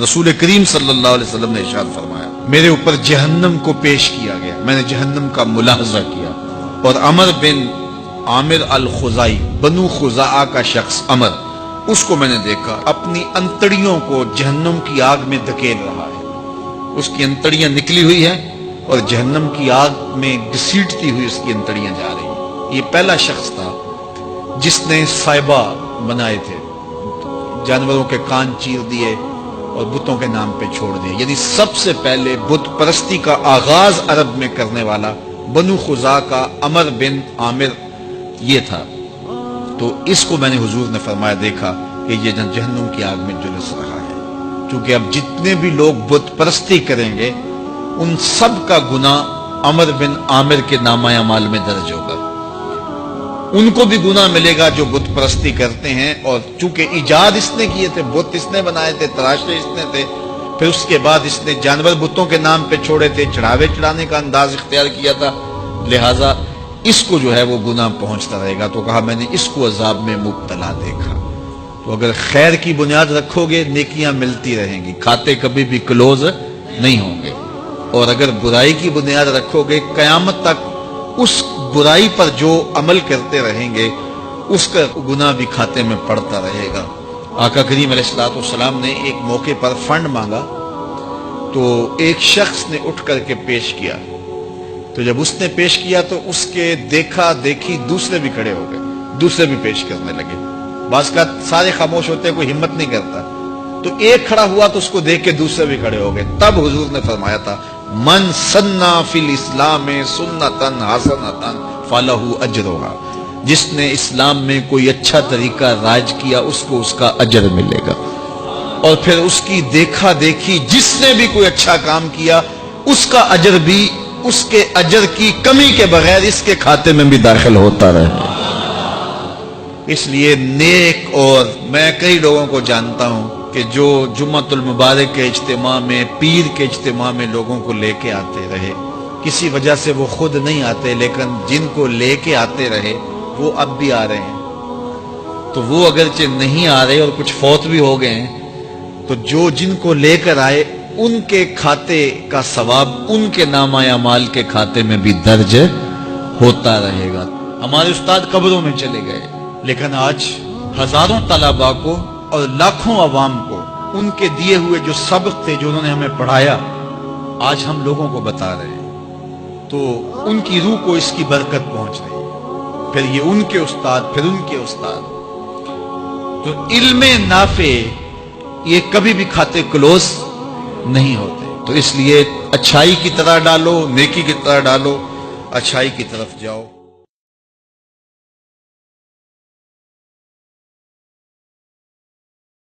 رسول کریم صلی اللہ علیہ وسلم نے ارشاد فرمایا، میرے اوپر جہنم کو پیش کیا گیا، میں نے جہنم کا ملاحظہ کیا، اور عمر بن عامر الخزائی، بنو خزاعہ کا شخص عمر، اس کو میں نے دیکھا اپنی انتڑیوں کو جہنم کی آگ میں دھکیل رہا ہے۔ اس کی انتڑیاں نکلی ہوئی ہیں اور جہنم کی آگ میں گھسیٹتی ہوئی اس کی انتڑیاں جا رہی ہیں۔ یہ پہلا شخص تھا جس نے صاحبہ بنائے تھے، جانوروں کے کان چیر دیے اور بتوں کے نام پہ چھوڑ دیے، یعنی سب سے پہلے بت پرستی کا آغاز عرب میں کرنے والا بنو خزاعہ کا عمر بن عامر یہ تھا۔ تو اس کو میں نے حضور نے فرمایا دیکھا کہ یہ جہنم کی آگ میں جلس رہا ہے، کیونکہ اب جتنے بھی لوگ بت پرستی کریں گے ان سب کا گناہ عمر بن عامر کے نامہ اعمال میں درج ہوگا۔ ان کو بھی گناہ ملے گا جو بت پرستی کرتے ہیں، اور چونکہ ایجاد اس نے کیے تھے، بت اس نے بنائے تھے، تراشے اس نے تھے، پھر اس کے بعد اس نے جانور بتوں کے نام پہ چھوڑے تھے، چڑھاوے چڑھانے کا انداز اختیار کیا تھا، لہٰذا اس کو جو ہے وہ گناہ پہنچتا رہے گا۔ تو کہا میں نے اس کو عذاب میں مبتلا دیکھا۔ تو اگر خیر کی بنیاد رکھو گے نیکیاں ملتی رہیں گی، کھاتے کبھی بھی کلوز نہیں ہوں گے، اور اگر برائی کی بنیاد رکھو گے قیامت تک اس برائی پر جو عمل کرتے رہیں گے اس کا گناہ بھی کھاتے میں پڑتا رہے گا۔ آقا کریم علیہ السلام نے ایک موقع پر فنڈ مانگا تو ایک شخص نے اٹھ کر کے پیش کیا، تو جب اس نے پیش کیا تو اس کے دیکھا دیکھی دوسرے بھی کھڑے ہو گئے، دوسرے بھی پیش کرنے لگے۔ بعض کا سارے خاموش ہوتے ہیں، کوئی ہمت نہیں کرتا، تو ایک کھڑا ہوا تو اس کو دیکھ کے دوسرے بھی کھڑے ہو گئے۔ تب حضور نے فرمایا تھا من سنّا فی الاسلام سنتاً حسنۃ فلہ اجرھا، جس نے اسلام میں کوئی اچھا طریقہ رائج کیا اس کو اس کا اجر ملے گا، اور پھر اس کی دیکھا دیکھی جس نے بھی کوئی اچھا کام کیا اس کا اجر بھی اس کے اجر کی کمی کے بغیر اس کے کھاتے میں بھی داخل ہوتا رہے۔ اس لیے نیک، اور میں کئی لوگوں کو جانتا ہوں کہ جو جمعۃ المبارک کے اجتماع میں، پیر کے اجتماع میں لوگوں کو لے کے آتے رہے، کسی وجہ سے وہ خود نہیں آتے لیکن جن کو لے کے آتے رہے وہ اب بھی آ رہے ہیں، تو وہ اگرچہ نہیں آ رہے اور کچھ فوت بھی ہو گئے ہیں، تو جو جن کو لے کر آئے ان کے کھاتے کا ثواب ان کے نامہ اعمال کے کھاتے میں بھی درج ہوتا رہے گا۔ ہمارے استاد قبروں میں چلے گئے، لیکن آج ہزاروں طلباء کو اور لاکھوں عوام کو ان کے دیے ہوئے جو سبق تھے جو انہوں نے ہمیں پڑھایا آج ہم لوگوں کو بتا رہے ہیں، تو ان کی روح کو اس کی برکت پہنچ رہی ہے، پھر یہ ان کے استاد، پھر ان کے استاد۔ تو علم نافع یہ کبھی بھی کھاتے کلوز نہیں ہوتے، تو اس لیے اچھائی کی طرح ڈالو، نیکی کی طرح ڈالو، اچھائی کی طرف جاؤ۔